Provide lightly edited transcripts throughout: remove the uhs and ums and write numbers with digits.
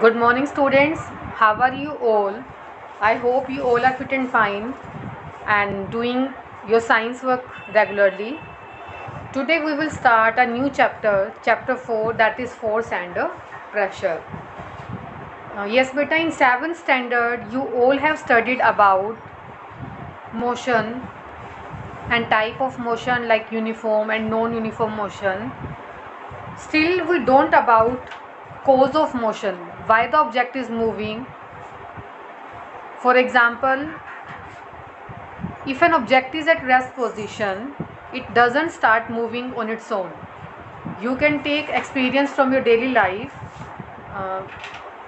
Good morning, students. How are you all? I hope you all are fit and fine and doing your science work regularly. Today we will start a new chapter 4, that is force and pressure. Yes, beta, in 7th standard you all have studied about motion and type of motion like uniform and non-uniform motion. Still we don't about cause of motion, why the object is moving. For example, if an object is at rest position, it doesn't start moving on its own. You can take experience from your daily life.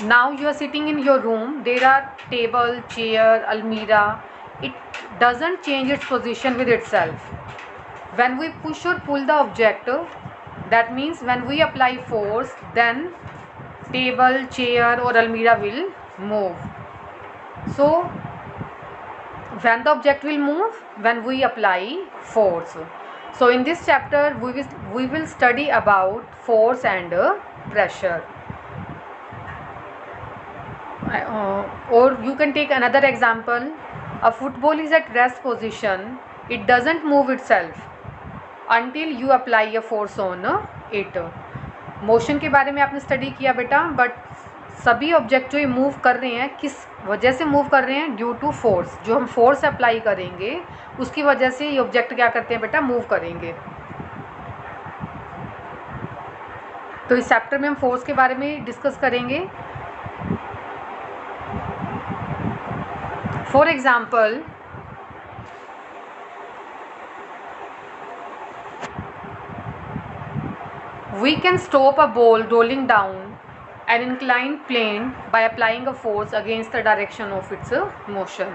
Now you are sitting in your room, there are table, chair, almirah. It doesn't change its position with itself. When we push or pull the object, that means when we apply force, then table, chair or almirah will move. So when the object will move, when we apply force. So in this chapter we will study about force and pressure. Or you can take another example. A football is at rest position, it doesn't move itself until you apply a force on it. Motion के बारे में आपने study किया बेटा, but सभी object जो ये move कर रहे हैं किस वजह से मूव कर रहे हैं? Due to force. जो हम फोर्स अप्लाई करेंगे उसकी वजह से ये ऑब्जेक्ट क्या करते हैं बेटा? मूव करेंगे. तो इस चैप्टर में हम फोर्स के बारे में डिस्कस करेंगे. For example, we can stop a ball rolling down an inclined plane by applying a force against the direction of its motion.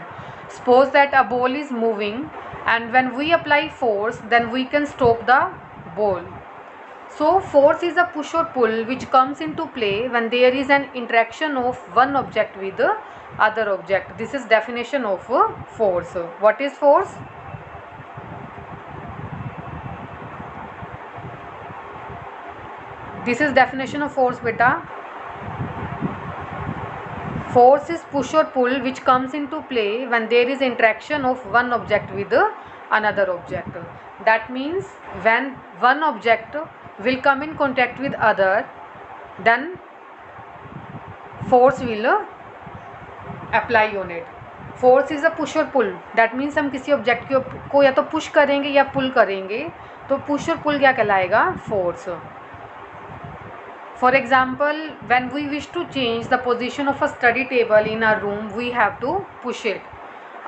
Suppose that a ball is moving and when we apply force, then we can stop the ball. So force is a push or pull which comes into play when there is an interaction of one object with the other object. This is definition of force. What is force? This is definition of force beta. Force is push or pull which comes into play when there is interaction of one object with another object. That means when one object will come in contact with other, then force will apply on it. Force is a push or pull. That means हम किसी object को या तो push करेंगे या पुल करेंगे, तो push और पुल क्या कहलाएगा? Force. For example, when we wish to change the position of a study table in our room, we have to push it.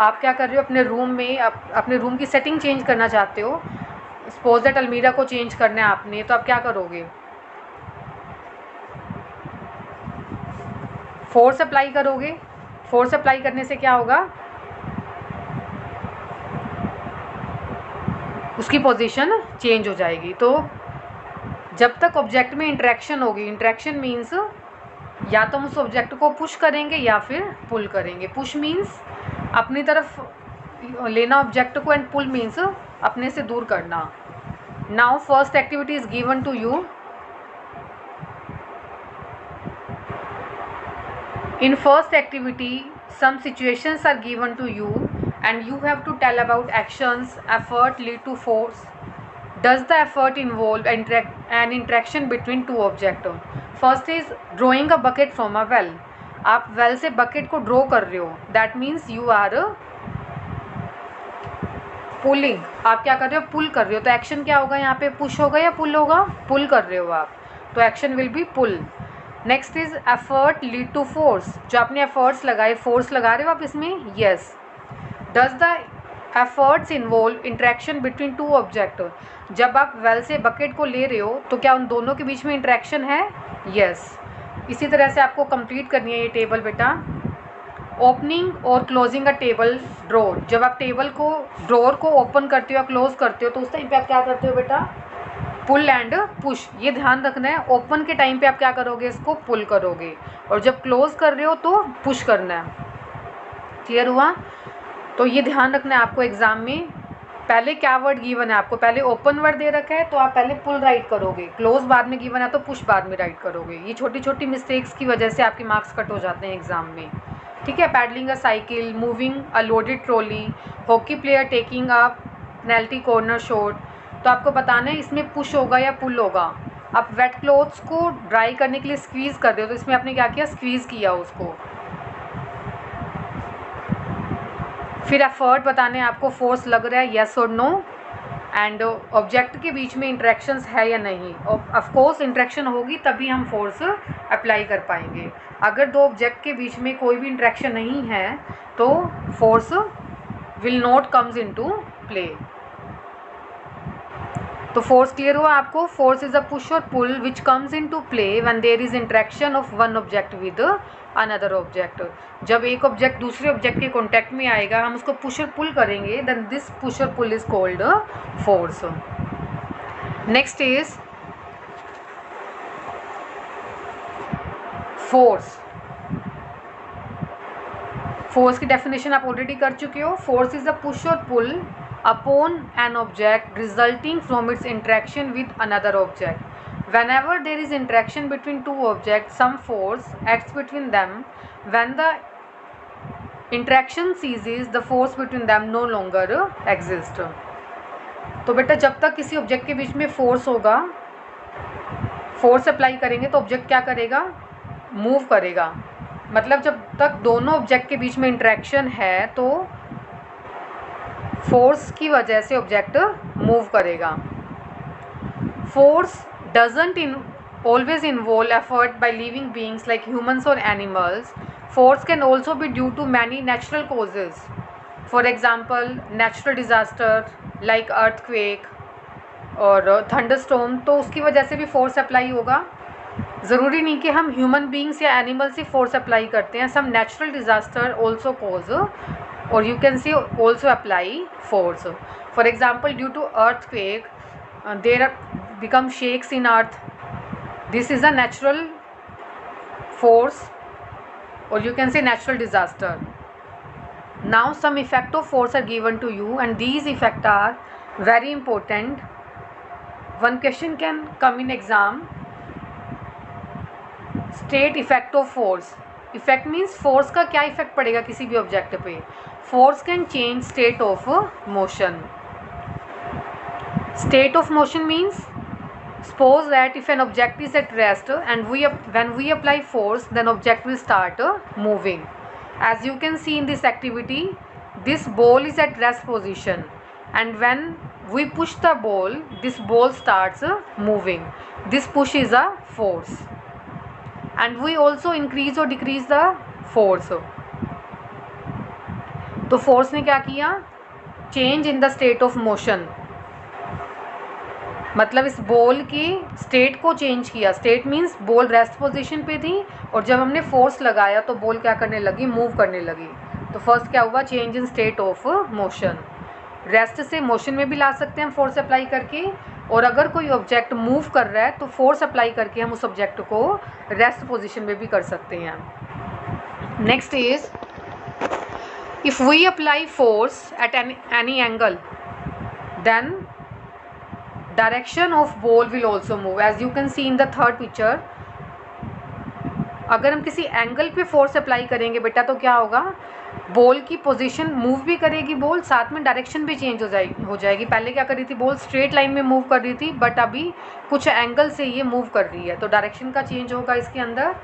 आप क्या कर रहे हो? अपने रूम में अपने रूम की सेटिंग चेंज करना चाहते हो. सपोज दैट अलमीरा को चेंज करना है आपने, तो आप क्या करोगे? फोर्स अप्लाई करोगे. फोर्स अप्लाई करने से क्या होगा? उसकी पोजीशन चेंज हो जाएगी. तो जब तक ऑब्जेक्ट में इंटरेक्शन होगी, इंटरेक्शन मीन्स या तो हम उस ऑब्जेक्ट को पुश करेंगे या फिर पुल करेंगे. पुश मीन्स अपनी तरफ लेना ऑब्जेक्ट को एंड पुल मीन्स अपने से दूर करना. Now first activity is given to you. In first activity, some situations are given to you and you have to tell about actions, effort lead to force. Does the effort involve an interaction between two objects? First is drawing a bucket from a well. आप well से bucket को draw कर रहे हो. That means you are pulling. आप क्या कर रहे हो? pull कर रहे हो. तो action क्या होगा यहाँ पे? push होगा या pull होगा? pull कर रहे हो आप, तो action will be pull. Next is effort lead to force. जो आपने एफर्ट्स लगाए, फोर्स लगा रहे हो आप इसमें. Yes. Does the efforts involve interaction between two object. जब आप वेल से बकेट को ले रहे हो तो क्या उन दोनों के बीच में इंटरेक्शन है? यस. इसी तरह से आपको कंप्लीट करनी है ये टेबल बेटा. ओपनिंग और क्लोजिंग अ टेबल ड्रॉर. जब आप टेबल को ड्रॉर को ओपन करते हो या क्लोज करते हो तो उस टाइम पे आप क्या करते हो बेटा? Pull and push. ये ध्यान रखना है. ओपन के टाइम पे आप क्या करोगे? इसको पुल करोगे, और जब क्लोज कर रहे हो तो पुश करना है. क्लियर हुआ? तो ये ध्यान रखना है आपको एग्ज़ाम में. पहले क्या वर्ड गिवन है आपको, पहले ओपन वर्ड दे रखा है तो आप पहले पुल राइट करोगे, क्लोज बाद में गिवन है तो पुश बाद में राइट करोगे। ये छोटी छोटी मिस्टेक्स की वजह से आपके मार्क्स कट हो जाते हैं एग्जाम में, ठीक है। Paddling a cycle, moving a loaded trolley, hockey player taking a penalty corner shot. तो आपको बताना है इसमें पुश होगा या पुल होगा। आप वेट क्लोथ्स को ड्राई करने के लिए स्क्वीज़ कर दो, तो इसमें आपने क्या किया, स्क्वीज़ किया उसको। फिर एफर्ट बताने आपको, फोर्स लग रहा है येस और नो, एंड ऑब्जेक्ट के बीच में इंटरेक्शंस है या नहीं। ऑफ कोर्स इंटरेक्शन होगी तभी हम फोर्स अप्लाई कर पाएंगे। अगर दो ऑब्जेक्ट के बीच में कोई भी इंटरेक्शन नहीं है तो force will not comes into play. तो फोर्स क्लियर हुआ आपको। फोर्स इज अ पुश और pull which comes into play when there is interaction of one object with another object. जब एक ऑब्जेक्ट दूसरे ऑब्जेक्ट के कॉन्टैक्ट में आएगा, हम उसको पुश और पुल करेंगे, देन दिस पुश और pull is called force. Next is force. Force की डेफिनेशन आप ऑलरेडी कर चुके हो। फोर्स इज अ पुश और पुल upon an object resulting from its interaction with another object. Whenever there is interaction between two objects, some force acts between them. When the interaction ceases, the force between them no longer exists. तो बेटा जब तक किसी object के बीच में force होगा, force apply करेंगे तो ऑब्जेक्ट क्या करेगा, मूव करेगा। मतलब जब तक दोनों ऑब्जेक्ट के बीच में इंटरेक्शन है तो फोर्स की वजह से ऑब्जेक्ट मूव करेगा। Force doesn't always involve effort by living beings like humans और animals. Force can also be due to many natural causes, for example natural disaster like earthquake और थंडरस्टॉर्म, तो उसकी वजह से भी फोर्स अप्लाई होगा। ज़रूरी नहीं कि हम ह्यूमन बीइंग्स या एनिमल से फोर्स अप्लाई करते हैं, some natural disaster also cause or you can say also apply force. For example, due to earthquake there are become shakes in earth. This is a natural force or you can say natural disaster. Now some effect of force are given to you and these effect are very important. One question can come in exam. State effect of force. Effect means force का क्या effect पड़ेगा किसी भी object पे। Force can change state of motion. State of motion means suppose that if an object is at rest and when we apply force then object will start moving. As you can see in this activity, this ball is at rest position and when we push the ball, this ball starts moving. This push is a force and we also increase or decrease the force. तो force ने क्या किया, change in the state of motion, मतलब इस ball की state को change किया। State means ball rest position पे थी और जब हमने फोर्स लगाया तो बॉल क्या करने लगी, मूव करने लगी। तो फर्स्ट क्या हुआ, change in state of motion. Rest से मोशन में भी ला सकते हैं हम फोर्स अप्लाई करके, और अगर कोई ऑब्जेक्ट मूव कर रहा है तो फोर्स अप्लाई करके हम उस ऑब्जेक्ट को रेस्ट पोजीशन में भी कर सकते हैं। Next is if we apply force at any angle then direction of ball will also move. As you can see in the third picture, अगर हम किसी एंगल पे फोर्स अप्लाई करेंगे बेटा तो क्या होगा, बॉल की पोजीशन मूव भी करेगी बॉल, साथ में डायरेक्शन भी चेंज हो जाएगी। पहले क्या कर रही थी, बॉल स्ट्रेट लाइन में मूव कर रही थी, बट अभी कुछ एंगल से ये मूव कर रही है, तो डायरेक्शन का चेंज होगा इसके अंदर।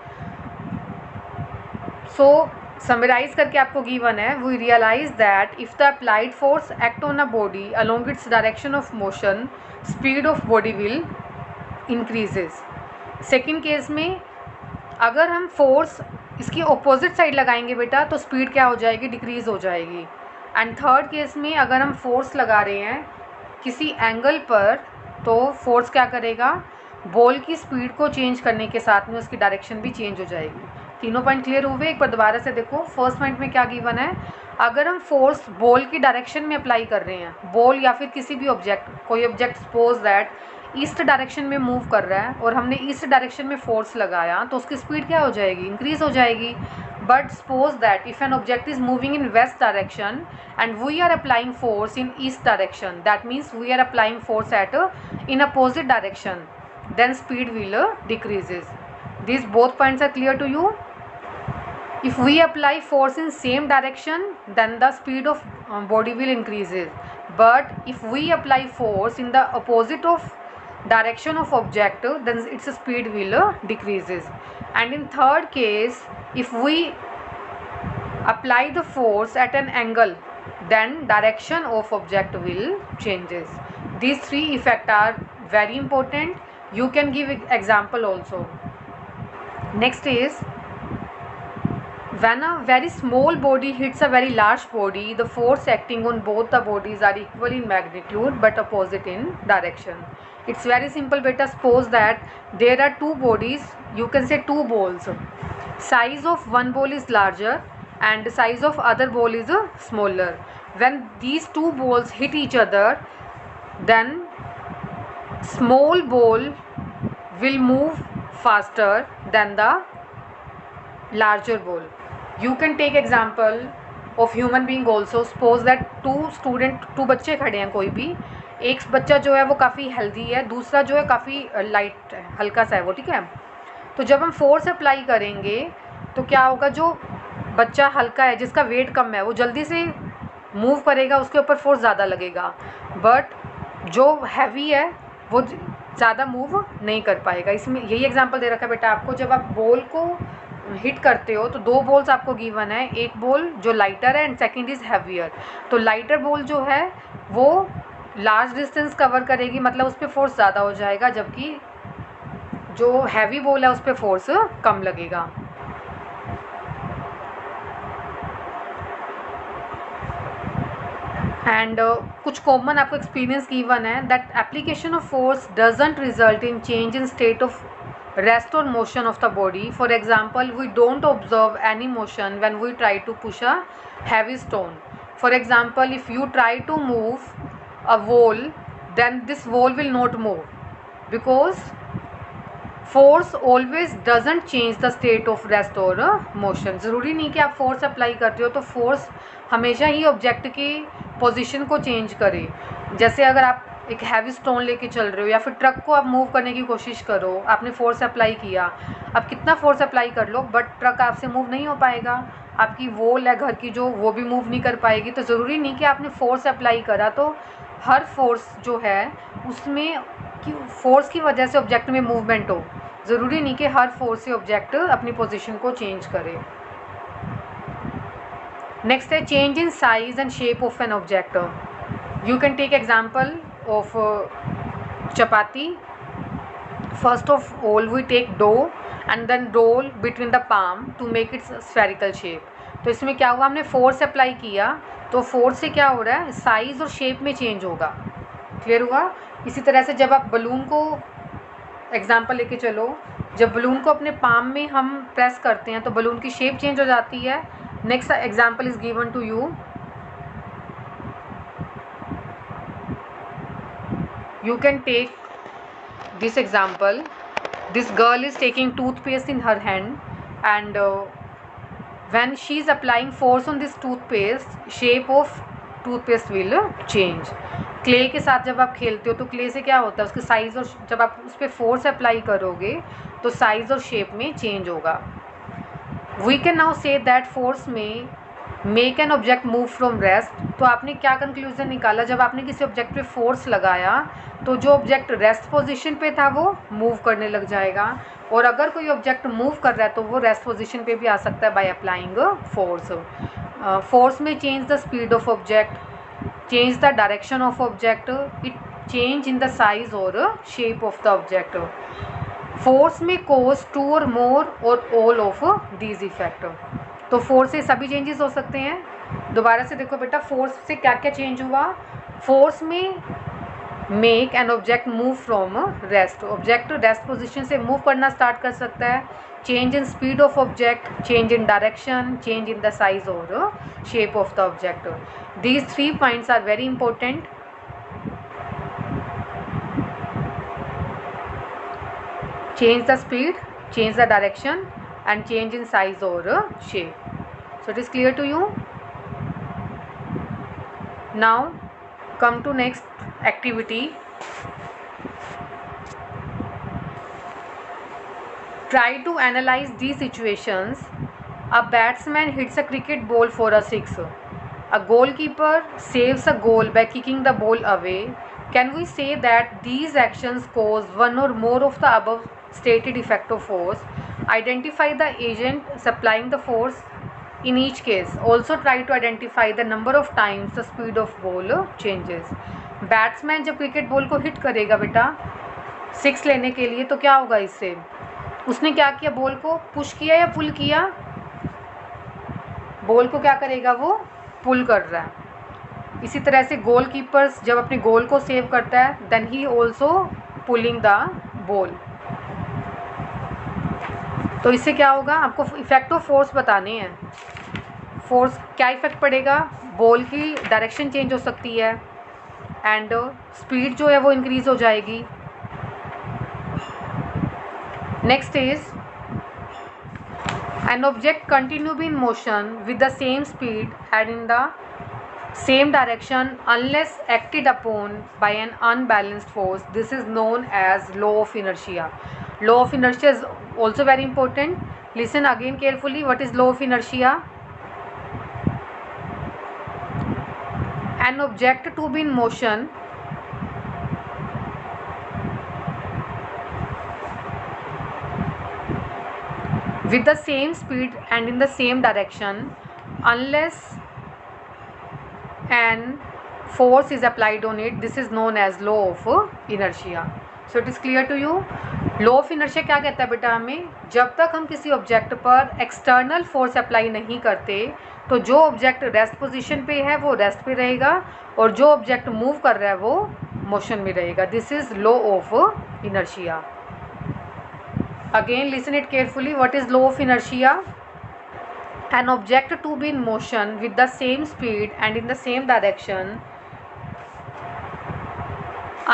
सो समराइज करके आपको गिवन है, we realise that if the applied force act on a body along its direction of motion, speed of body will increases. Second case में अगर हम फोर्स इसकी ऑपोजिट साइड लगाएंगे बेटा तो स्पीड क्या हो जाएगी, डिक्रीज हो जाएगी। एंड थर्ड केस में अगर हम फोर्स लगा रहे हैं किसी एंगल पर तो फोर्स क्या करेगा, बॉल की स्पीड को चेंज करने के साथ में उसकी डायरेक्शन भी चेंज हो जाएगी। तीनों पॉइंट क्लियर हुए। एक बार दोबारा से देखो, फर्स्ट पॉइंट में क्या गिवन है, अगर हम फोर्स बॉल की डायरेक्शन में अप्लाई कर रहे हैं, बॉल या फिर किसी भी ऑब्जेक्ट, कोई object suppose that east direction में मूव कर रहा है और हमने ईस्ट डायरेक्शन में फोर्स लगाया तो उसकी स्पीड क्या हो जाएगी, इंक्रीज़ हो जाएगी। But suppose that if an object is moving in west direction and we are applying force in east direction, that means we are applying force at in opposite direction, then speed will decreases. These both points are clear to you? If we apply force in same direction, then the speed of body will increases. But if we apply force in the opposite of direction of object, then its speed will decreases. And in third case, if we apply the force at an angle, then direction of object will changes. These three effects are very important. You can give example also. Next is, when a very small body hits a very large body, the force acting on both the bodies are equal in magnitude but opposite in direction. It's very simple beta. Suppose that there are two bodies, you can say two balls. Size of one ball is larger and the size of other ball is smaller. When these two balls hit each other, then small ball will move faster than the larger ball. You can take example of human being also. Suppose that two बच्चे खड़े हैं कोई भी, एक बच्चा जो है वो काफ़ी हेल्दी है, दूसरा जो है काफ़ी लाइट है, हल्का सा है वो, ठीक है। तो जब हम फोर्स अप्लाई करेंगे तो क्या होगा, जो बच्चा हल्का है जिसका वेट कम है वो जल्दी से मूव करेगा, उसके ऊपर फोर्स ज़्यादा लगेगा। बट जो हैवी है वो ज़्यादा मूव नहीं कर पाएगा। इसमें यही एग्जांपल दे रखा है बेटा आपको। जब आप बॉल को हिट करते हो तो दो बॉल्स आपको गिवन है, एक बॉल जो लाइटर है एंड सेकंड इज़ हैवियर। तो लाइटर बॉल जो है वो लार्ज डिस्टेंस कवर करेगी, मतलब उस पर फोर्स ज़्यादा हो जाएगा, जबकि जो हैवी बॉल है उस पर फोर्स कम लगेगा। एंड कुछ कॉमन आपको एक्सपीरियंस गिवन है, that application of force doesn't result in change in state of rest or motion of the body. For example, we don't observe any motion when we try to push a heavy stone. For example, if you try to move a wall, then this wall will not move because force always doesn't change the state of rest or motion. ज़रूरी नहीं कि आप force apply करते हो तो force हमेशा ही object की position को चेंज करे। जैसे अगर आप एक हैवी स्टोन लेके चल रहे हो या फिर ट्रक को आप मूव करने की कोशिश करो, आपने फोर्स अप्लाई किया, आप कितना फोर्स अप्लाई कर लो बट ट्रक आपसे मूव नहीं हो पाएगा। आपकी वॉल है घर की जो, वो भी मूव नहीं कर पाएगी। तो ज़रूरी नहीं कि आपने फोर्स अप्लाई करा तो हर फोर्स जो है उसमें कि फोर्स की वजह से ऑब्जेक्ट में मूवमेंट हो। ज़रूरी नहीं कि हर फोर्स से ऑब्जेक्ट अपनी पोजीशन को चेंज करे। नेक्स्ट है change in size and shape of an object. You can take example of chapati. First of all we take dough and then roll between the palm to make its spherical shape. तो इसमें क्या हुआ, हमने force apply किया तो force से क्या हो रहा है, साइज़ और शेप में चेंज होगा। क्लियर हुआ? इसी तरह से जब आप बलून को एग्जांपल लेके चलो, जब बलून को अपने पाम में हम प्रेस करते हैं तो बलून की शेप चेंज हो जाती है। Next example is given to you. You can take this example. This girl is taking toothpaste in her hand and when she is applying force on this toothpaste, shape of toothpaste will change. Clay के साथ जब आप खेलते हो तो clay से क्या होता है, उसके साइज़ और जब आप उस पर फोर्स अप्लाई करोगे तो साइज़ और शेप में चेंज होगा। We can now say that force में make an object move from rest. तो आपने क्या कंक्लूजन निकाला, जब आपने किसी ऑब्जेक्ट पे फोर्स लगाया तो जो ऑब्जेक्ट रेस्ट पोजीशन पे था वो मूव करने लग जाएगा, और अगर कोई ऑब्जेक्ट मूव कर रहा है तो वो रेस्ट पोजीशन पे भी आ सकता है by applying force. Force may change the speed of object, change the direction of object, it change in the size और shape of the object. Force may cause two or more or all of these effect. तो force से सभी changes हो सकते हैं। दोबारा से देखो बेटा, फोर्स से क्या क्या चेंज हुआ। फोर्स में make an object move from rest, object rest position से मूव करना स्टार्ट कर सकता है। Change in speed of object, change in direction, change in the size और shape of the object. These 3 points are very important. change the speed, change the direction and change in size or shape. So it is clear to you. Now come to next activity. Try to analyze these situations. A batsman hits a cricket ball for a six. A goalkeeper saves a goal by kicking the ball away. Can we say that these actions cause one or more of the above stated effective force? Identify the agent supplying the force in each case. Also try to identify the number of times the speed of ball changes. Batsman जब cricket ball को hit करेगा बेटा six लेने के लिए, तो क्या होगा इससे? उसने क्या किया, बॉल को पुश किया या पुल किया? बॉल को क्या करेगा, वो पुल कर रहा है। इसी तरह से गोल कीपर्स जब अपने गोल को सेव करता है, then he also pulling the ball. तो इससे क्या होगा, आपको इफेक्ट ऑफ फोर्स बताने हैं। फोर्स क्या इफेक्ट पड़ेगा, बॉल की डायरेक्शन चेंज हो सकती है एंड स्पीड जो है वो इंक्रीज हो जाएगी। Next is an object continue be in motion with the same speed and in the same direction unless acted upon by an unbalanced force. This is known as law of inertia. Law of inertia is also very important. Listen again carefully. What is law of inertia? An object to be in motion with the same speed and in the same direction unless an force is applied on it. This is known as law of inertia. So it is clear to you. law of inertia क्या कहता है बेटा, हमें जब तक हम किसी object पर एक्सटर्नल फोर्स अप्लाई नहीं करते तो जो ऑब्जेक्ट रेस्ट पोजीशन पे है वो रेस्ट पे रहेगा और जो ऑब्जेक्ट मूव कर रहा है वो मोशन में रहेगा. This is law of inertia. Again listen it carefully. What is law of inertia? An object to be in motion with the same speed and in the same direction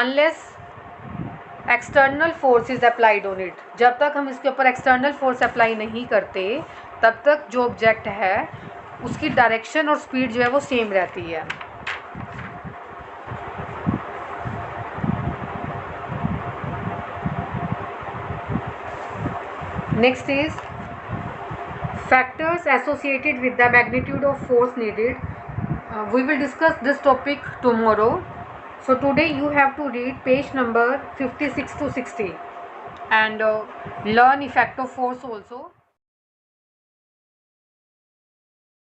unless external force is applied on it. जब तक हम इसके ऊपर external force apply नहीं करते तब तक जो ऑब्जेक्ट है उसकी डायरेक्शन और स्पीड जो है वो सेम रहती है. Next is factors associated with the magnitude of force needed. We will discuss this topic tomorrow. So today you have to read page number 56 to 60 and learn effect of force also.